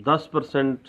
10%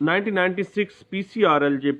1996 PCRLJ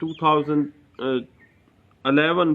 2011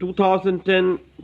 2010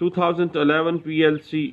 2011 PLC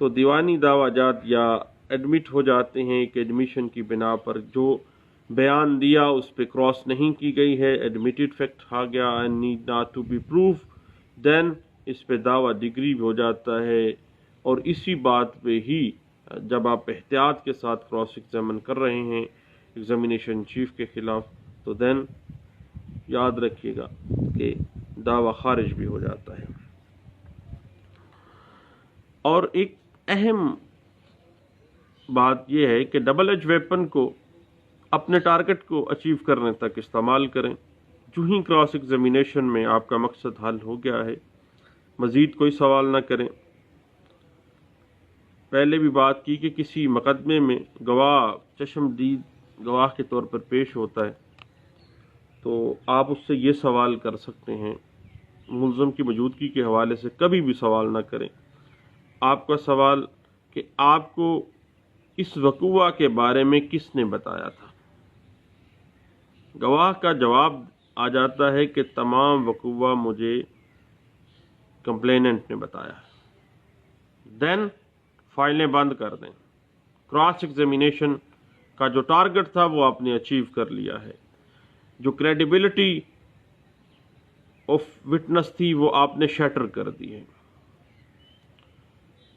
تو دیوانی دعویٰ جات یا ایڈمٹ ہو جاتے ہیں کہ ایڈمیشن کی بنا پر جو بیان دیا اس پہ کراس نہیں کی گئی ہے، ایڈمیٹڈ فیکٹ آ گیا and need not to be proof, then اس پہ دعویٰ ڈگری ہو جاتا ہے۔ اور اسی بات پہ ہی جب آپ احتیاط کے ساتھ کراس ایگزامن کر رہے ہیں ایگزامینیشن چیف کے خلاف، تو دین یاد رکھیے گا کہ دعویٰ خارج بھی ہو جاتا ہے۔ اور ایک اہم بات یہ ہے کہ ڈبل ایج ویپن کو اپنے ٹارگٹ کو اچیو کرنے تک استعمال کریں۔ جو ہی کراس ایگزامینیشن میں آپ کا مقصد حل ہو گیا ہے، مزید کوئی سوال نہ کریں۔ پہلے بھی بات کی کہ کسی مقدمے میں گواہ چشمدید گواہ کے طور پر پیش ہوتا ہے تو آپ اس سے یہ سوال کر سکتے ہیں، ملزم کی موجودگی کے حوالے سے کبھی بھی سوال نہ کریں۔ آپ کا سوال کہ آپ کو اس وقوع کے بارے میں کس نے بتایا تھا؟ گواہ کا جواب آ جاتا ہے کہ تمام وقوع مجھے کمپلیننٹ نے بتایا ہے۔ دین فائلیں بند کر دیں۔ کراس ایگزامینیشن کا جو ٹارگٹ تھا وہ آپ نے اچیو کر لیا ہے۔ جو کریڈیبلٹی آف وٹنس تھی وہ آپ نے شیٹر کر دی ہے۔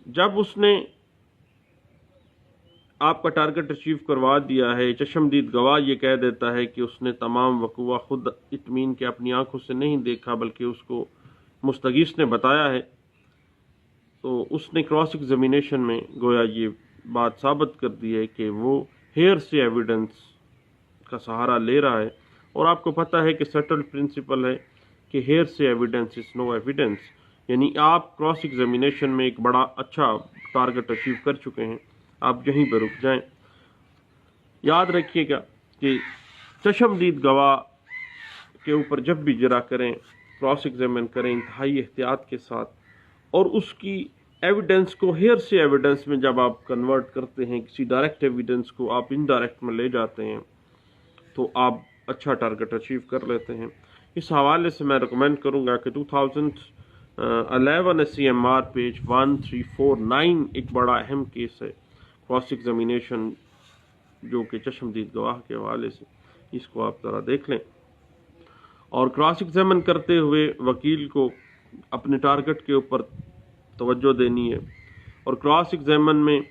جب اس نے آپ کا ٹارگٹ اچیو کروا دیا ہے، چشمدید گواہ یہ کہہ دیتا ہے کہ اس نے تمام وقوع خود اطمین کے اپنی آنکھوں سے نہیں دیکھا بلکہ اس کو مستغیث نے بتایا ہے، تو اس نے کراس ایگزامینیشن میں گویا یہ بات ثابت کر دی ہے کہ وہ ہیئر سے ایویڈنس کا سہارا لے رہا ہے۔ اور آپ کو پتہ ہے کہ سیٹل پرنسپل ہے کہ ہیئر سے ایویڈنس از نو ایویڈنس، یعنی آپ کراس ایگزامینیشن میں ایک بڑا اچھا ٹارگٹ اچیو کر چکے ہیں، آپ یہیں پہ رک جائیں۔ یاد رکھیے گا کہ چشمدید گواہ کے اوپر جب بھی جرا کریں، کراس ایگزامن کریں انتہائی احتیاط کے ساتھ، اور اس کی ایویڈنس کو ہیئر سے ایویڈنس میں جب آپ کنورٹ کرتے ہیں، کسی ڈائریکٹ ایویڈنس کو آپ انڈائریکٹ میں لے جاتے ہیں، تو آپ اچھا ٹارگٹ اچیو کر لیتے ہیں۔ اس حوالے سے میں ریکمینڈ کروں گا کہ 2011 SCMR پیج 1349 ایک بڑا اہم کیس ہے کراس ایگزامینیشن جو کہ چشمدید گواہ کے حوالے سے، اس کو آپ ذرا دیکھ لیں۔ اور کراس ایگزامن کرتے ہوئے وکیل کو اپنے ٹارگٹ کے اوپر توجہ دینی ہے، اور کراس ایگزامن میں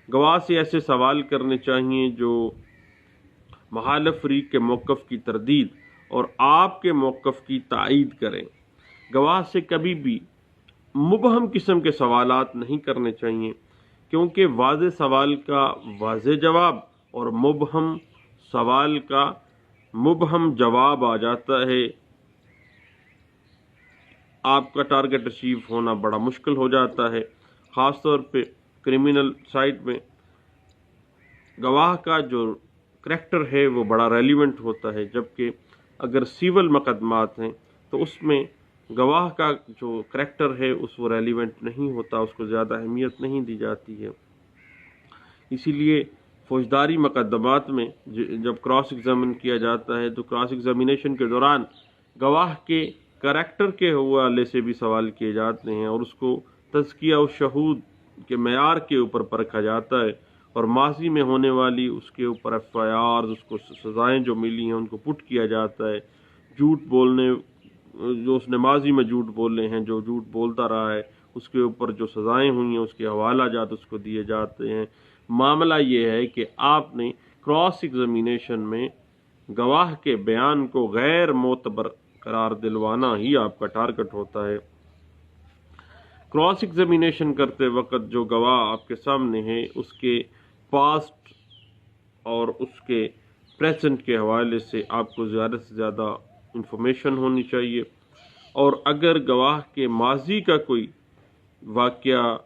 گواہ سے ایسے سوال کرنے چاہیے جو مخالف فریق کے موقف کی تردید اور آپ کے موقف کی تائید کریں۔ گواہ سے کبھی بھی مبہم قسم کے سوالات نہیں کرنے چاہیے، کیونکہ واضح سوال کا واضح جواب اور مبہم سوال کا مبہم جواب آ جاتا ہے، آپ کا ٹارگٹ اچیو ہونا بڑا مشکل ہو جاتا ہے۔ خاص طور پہ کرمنل سائٹ میں گواہ کا جو کریکٹر ہے وہ بڑا ریلیونٹ ہوتا ہے، جبکہ اگر سیول مقدمات ہیں تو اس میں گواہ کا جو کریکٹر ہے اس وہ ریلیونٹ نہیں ہوتا، اس کو زیادہ اہمیت نہیں دی جاتی ہے۔ اسی لیے فوجداری مقدمات میں جب کراس ایگزامن کیا جاتا ہے تو کراس ایگزامینیشن کے دوران گواہ کے کریکٹر کے حوالے سے بھی سوال کیے جاتے ہیں، اور اس کو تزکیہ و شہود کے معیار کے اوپر پرکھا جاتا ہے، اور ماضی میں ہونے والی اس کے اوپر FIRs، اس کو سزائیں جو ملی ہیں ان کو پٹ کیا جاتا ہے۔ جھوٹ بولنے، جو اس نے ماضی میں جھوٹ بولے ہیں، جو جھوٹ بولتا رہا ہے، اس کے اوپر جو سزائیں ہوئی ہیں اس کے حوالہ جات اس کو دیے جاتے ہیں۔ معاملہ یہ ہے کہ آپ نے کراس ایگزامینیشن میں گواہ کے بیان کو غیر معتبر قرار دلوانا ہی آپ کا ٹارگٹ ہوتا ہے۔ کراس ایگزامینیشن کرتے وقت جو گواہ آپ کے سامنے ہے اس کے پاسٹ اور اس کے پریزنٹ کے حوالے سے آپ کو زیادہ سے زیادہ انفارمیشن ہونی چاہیے، اور اگر گواہ کے ماضی کا کوئی واقعہ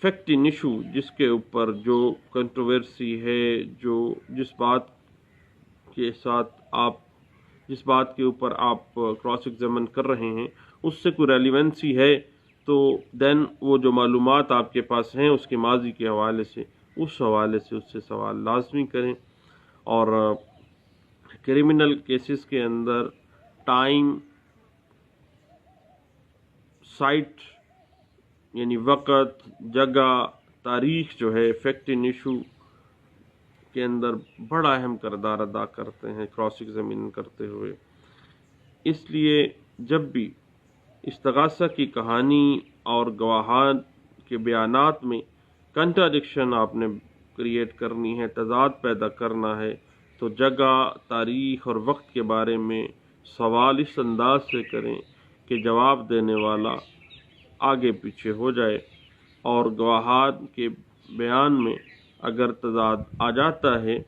فیکٹ ان ایشو جس کے اوپر جو کنٹروورسی ہے، جو جس بات کے اوپر آپ کراس ایگزامن کر رہے ہیں اس سے کوئی ریلیونسی ہے، تو دین وہ جو معلومات آپ کے پاس ہیں اس کے ماضی کے حوالے سے اس حوالے سے اس سے سوال لازمی کریں۔ اور کرمنل کیسز کے اندر ٹائم، سائٹ یعنی وقت، جگہ تاریخ جو ہے فیکٹ ان ایشو کے اندر بڑا اہم کردار ادا کرتے ہیں کراس ایگزامین کرتے ہوئے. اس لیے جب بھی استغاثہ کی کہانی اور گواہان کے بیانات میں کنٹراڈکشن آپ نے کریٹ کرنی ہے، تضاد پیدا کرنا ہے، تو جگہ، تاریخ اور وقت کے بارے میں سوال اس انداز سے کریں کہ جواب دینے والا آگے پیچھے ہو جائے، اور گواہان کے بیان میں اگر تضاد آ جاتا ہے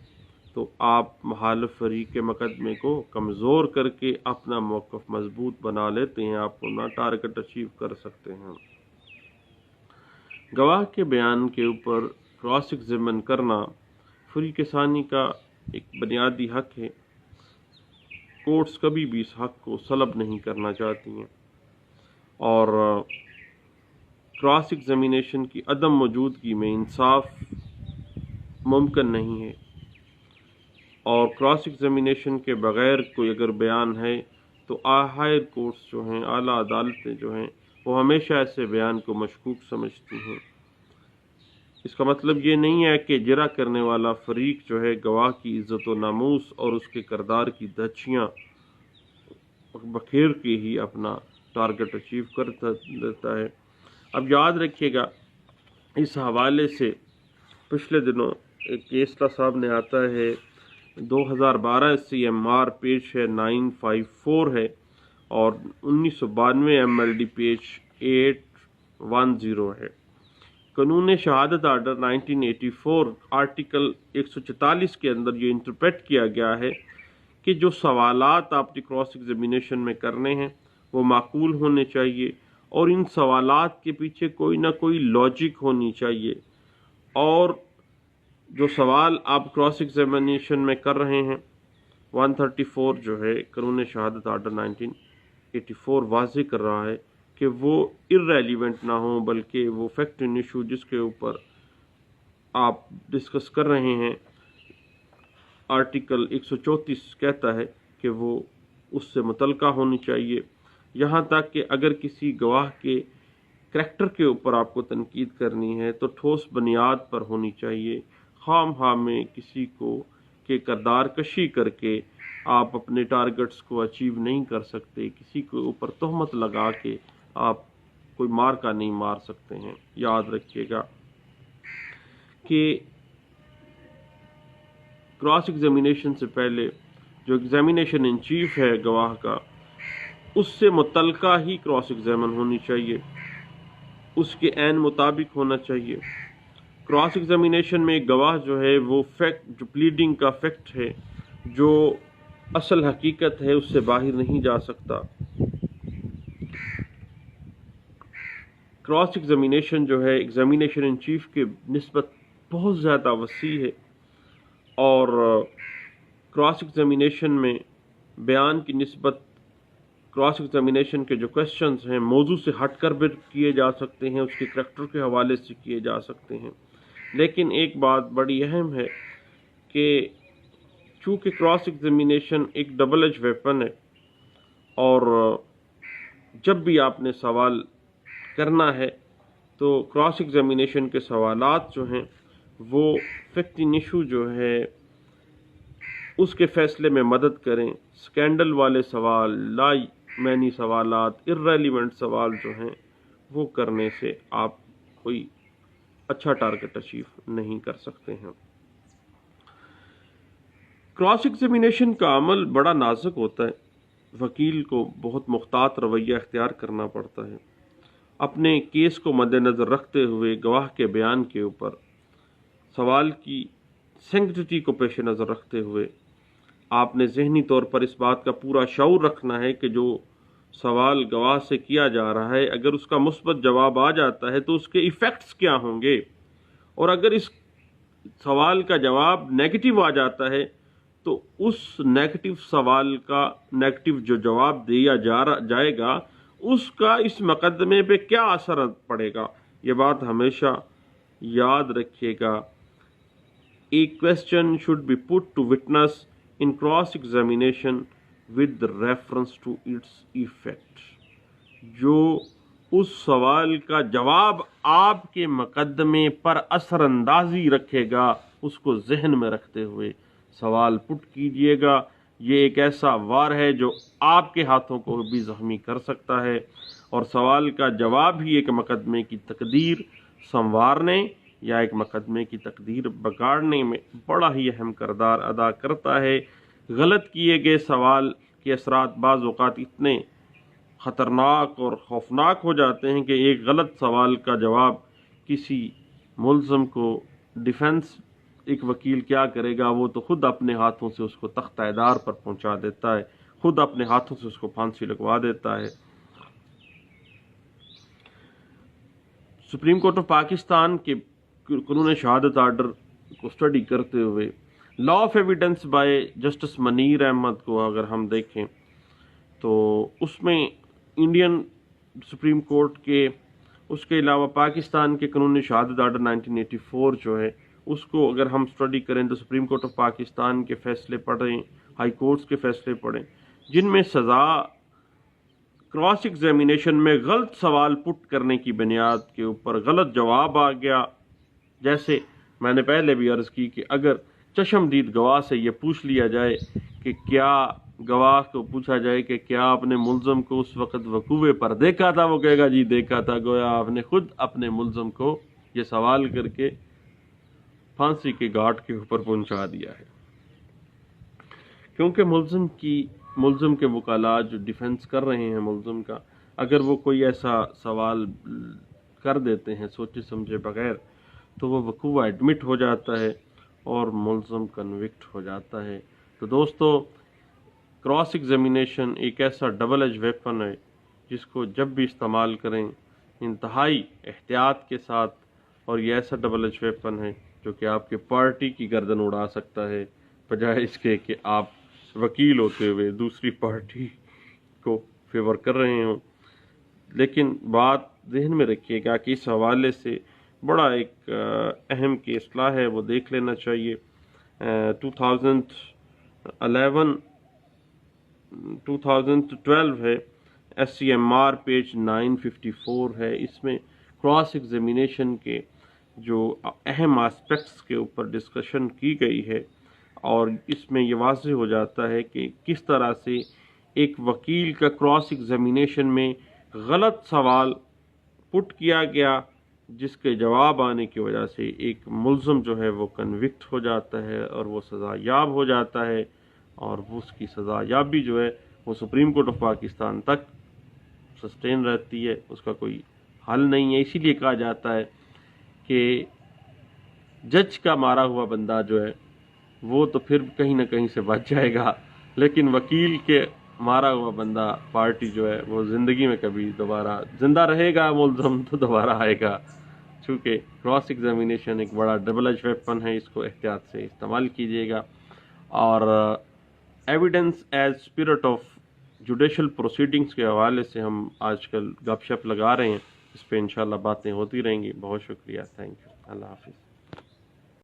تو آپ مخالف فریق کے مقدمے کو کمزور کر کے اپنا موقف مضبوط بنا لیتے ہیں، آپ اپنا ٹارگٹ اچیو کر سکتے ہیں. گواہ کے بیان کے اوپر کراس ایگزامن کرنا فریق ثانی کا ایک بنیادی حق ہے. کورٹس کبھی بھی اس حق کو سلب نہیں کرنا چاہتی ہیں، اور کراس ایگزامینیشن کی عدم موجودگی میں انصاف ممکن نہیں ہے. اور کراس ایگزامینیشن کے بغیر کوئی اگر بیان ہے تو ہائر کورٹس جو ہیں، اعلیٰ عدالتیں جو ہیں، وہ ہمیشہ ایسے بیان کو مشکوک سمجھتی ہیں. اس کا مطلب یہ نہیں ہے کہ اجرا کرنے والا فریق جو ہے گواہ کی عزت و ناموس اور اس کے کردار کی دھچیاں بکھیر کے ہی اپنا ٹارگٹ اچیو کر دیتا ہے. اب یاد رکھیے گا، اس حوالے سے پچھلے دنوں ایک کیس کا سامنے آتا ہے، 2012 CMR پیج ہے 954 ہے، اور 1992 MLD پیج 810 ہے. قانون شہادت آرڈر 1984 آرٹیکل 144 کے اندر یہ انٹرپریٹ کیا گیا ہے کہ جو سوالات آپ نے کراس ایگزامینیشن میں کرنے ہیں وہ معقول ہونے چاہیے، اور ان سوالات کے پیچھے کوئی نہ کوئی لاجک ہونی چاہیے. اور جو سوال آپ کراس ایگزامینیشن میں کر رہے ہیں، 134 جو ہے قانون شہادت آرڈر 1984 واضح کر رہا ہے کہ وہ irrelevant نہ ہوں، بلکہ وہ فیکٹ ان ایشو جس کے اوپر آپ ڈسکس کر رہے ہیں، آرٹیکل 134 کہتا ہے کہ وہ اس سے متعلقہ ہونی چاہیے. یہاں تک کہ اگر کسی گواہ کے کریکٹر کے اوپر آپ کو تنقید کرنی ہے تو ٹھوس بنیاد پر ہونی چاہیے. خام خواہ میں کسی کو کے کردار کشی کر کے آپ اپنے ٹارگٹس کو اچیو نہیں کر سکتے. کسی کے اوپر تہمت لگا کے آپ کوئی مار کا نہیں مار سکتے ہیں. یاد رکھیے گا کہ کراس ایگزامینیشن سے پہلے جو ایگزامینیشن ان چیف ہے گواہ کا، اس سے متعلقہ ہی کراس ایگزامن ہونی چاہیے، اس کے عین مطابق ہونا چاہیے. کراس ایگزامینیشن میں گواہ جو ہے وہ فیکٹ، جو پلیڈنگ کا فیکٹ ہے، جو اصل حقیقت ہے، اس سے باہر نہیں جا سکتا. کراس ایگزامینیشن جو ہے ایگزامینیشن ان چیف کے نسبت بہت زیادہ وسیع ہے، اور کراس ایگزامینیشن میں بیان کی نسبت کراس ایگزامینیشن کے جو کویسچنز ہیں موضوع سے ہٹ کر بھی کیے جا سکتے ہیں، اس کے کریکٹر کے حوالے سے کیے جا سکتے ہیں. لیکن ایک بات بڑی اہم ہے کہ چونکہ کراس ایگزامینیشن ایک ڈبل ایج ویپن ہے، اور جب بھی آپ نے سوال کرنا ہے تو کراس ایگزامینیشن کے سوالات جو ہیں وہ فیکٹ ان ایشو جو ہے اس کے فیصلے میں مدد کریں. سکینڈل والے سوال، لا معنی سوالات، irrelevant سوال جو ہیں وہ کرنے سے آپ کوئی اچھا ٹارگٹ اچیو نہیں کر سکتے ہیں. کراس ایگزامینیشن کا عمل بڑا نازک ہوتا ہے. وکیل کو بہت محتاط رویہ اختیار کرنا پڑتا ہے. اپنے کیس کو مد نظر رکھتے ہوئے گواہ کے بیان کے اوپر سوال کی سینکٹیٹی کو پیش نظر رکھتے ہوئے آپ نے ذہنی طور پر اس بات کا پورا شعور رکھنا ہے کہ جو سوال گواہ سے کیا جا رہا ہے، اگر اس کا مثبت جواب آ جاتا ہے تو اس کے ایفیکٹس کیا ہوں گے، اور اگر اس سوال کا جواب نیگیٹو آ جاتا ہے تو اس نیگیٹو سوال کا نیگیٹو جو جواب دیا جائے گا اس کا اس مقدمے پہ کیا اثر پڑے گا. یہ بات ہمیشہ یاد رکھیے گا. A question should be put to witness in cross-examination with reference to its effect. جو اس سوال کا جواب آپ کے مقدمے پر اثر اندازی رکھے گا، اس کو ذہن میں رکھتے ہوئے سوال پٹ کیجئے گا۔ یہ ایک ایسا وار ہے جو آپ کے ہاتھوں کو بھی زخمی کر سکتا ہے، اور سوال کا جواب ہی ایک مقدمے کی تقدیر سنوارنے یا ایک مقدمے کی تقدیر بگاڑنے میں بڑا ہی اہم کردار ادا کرتا ہے۔ غلط کیے گئے سوال کے اثرات بعض اوقات اتنے خطرناک اور خوفناک ہو جاتے ہیں کہ ایک غلط سوال کا جواب کسی ملزم کو ڈیفنس ایک وکیل کیا کرے گا، وہ تو خود اپنے ہاتھوں سے اس کو تخت اعدار پر پہنچا دیتا ہے، خود اپنے ہاتھوں سے اس کو پھانسی لگوا دیتا ہے۔ سپریم کورٹ آف پاکستان کے قانون شہادت آرڈر کو اسٹڈی کرتے ہوئے law of evidence by justice Munir Ahmad کو اگر ہم دیکھیں تو اس میں انڈین سپریم کورٹ کے، اس کے علاوہ پاکستان کے قانون شہادت آرڈر 1984 جو ہے اس کو اگر ہم اسٹڈی کریں تو سپریم کورٹ آف پاکستان کے فیصلے پڑھیں، ہائی کورٹس کے فیصلے پڑھیں، جن میں سزا کراس ایگزامینیشن میں غلط سوال پٹ کرنے کی بنیاد کے اوپر غلط جواب آ گیا۔ جیسے میں نے پہلے بھی عرض کی کہ اگر چشمدید گواہ سے یہ پوچھ لیا جائے کہ کیا، گواہ کو پوچھا جائے کہ کیا آپ نے ملزم کو اس وقت وقوع پر دیکھا تھا، وہ کہے گا جی دیکھا تھا، گویا آپ نے خود اپنے ملزم کو یہ سوال کر کے پھانسی کے گھاٹ کے اوپر پہنچا دیا ہے۔ کیونکہ ملزم کے وکلاء جو ڈیفنس کر رہے ہیں ملزم کا، اگر وہ کوئی ایسا سوال کر دیتے ہیں سوچے سمجھے بغیر تو وہ وقوع ایڈمٹ ہو جاتا ہے اور ملزم کنوکٹ ہو جاتا ہے۔ تو دوستو، کراس ایگزامینیشن ایک ایسا ڈبل ایج ویپن ہے جس کو جب بھی استعمال کریں انتہائی احتیاط کے ساتھ، اور یہ ایسا ڈبل ایج ویپن ہے جو کہ آپ کے پارٹی کی گردن اڑا سکتا ہے، بجائے اس کے کہ آپ وکیل ہوتے ہوئے دوسری پارٹی کو فیور کر رہے ہوں۔ لیکن بات ذہن میں رکھیے گا کہ اس حوالے سے بڑا ایک اہم کیسلا ہے، وہ دیکھ لینا چاہیے۔ 2012 ہے، SCMR پیج 954 ہے، اس میں کراس ایگزامینیشن کے جو اہم آسپیکٹس کے اوپر ڈسکشن کی گئی ہے، اور اس میں یہ واضح ہو جاتا ہے کہ کس طرح سے ایک وکیل کا کراس ایگزامینیشن میں غلط سوال پٹ کیا گیا، جس کے جواب آنے کی وجہ سے ایک ملزم جو ہے وہ کنوکٹ ہو جاتا ہے اور وہ سزا یاب ہو جاتا ہے، اور اس کی سزا یابی جو ہے وہ سپریم کورٹ آف پاکستان تک سسٹین رہتی ہے، اس کا کوئی حل نہیں ہے۔ اسی لیے کہا جاتا ہے کہ جج کا مارا ہوا بندہ جو ہے وہ تو پھر کہیں نہ کہیں سے بچ جائے گا، لیکن وکیل کے مارا ہوا بندہ پارٹی جو ہے وہ زندگی میں کبھی دوبارہ زندہ رہے گا، ملزم تو دوبارہ آئے گا۔ چونکہ کراس ایگزامینیشن ایک بڑا ڈبل ایج ویپن ہے، اس کو احتیاط سے استعمال کیجیے گا۔ اور evidence as spirit of judicial proceedings کے حوالے سے ہم آج کل گپ شپ لگا رہے ہیں، اس پہ انشاءاللہ باتیں ہوتی رہیں گی۔ بہت شکریہ، تھینک یو، اللہ حافظ۔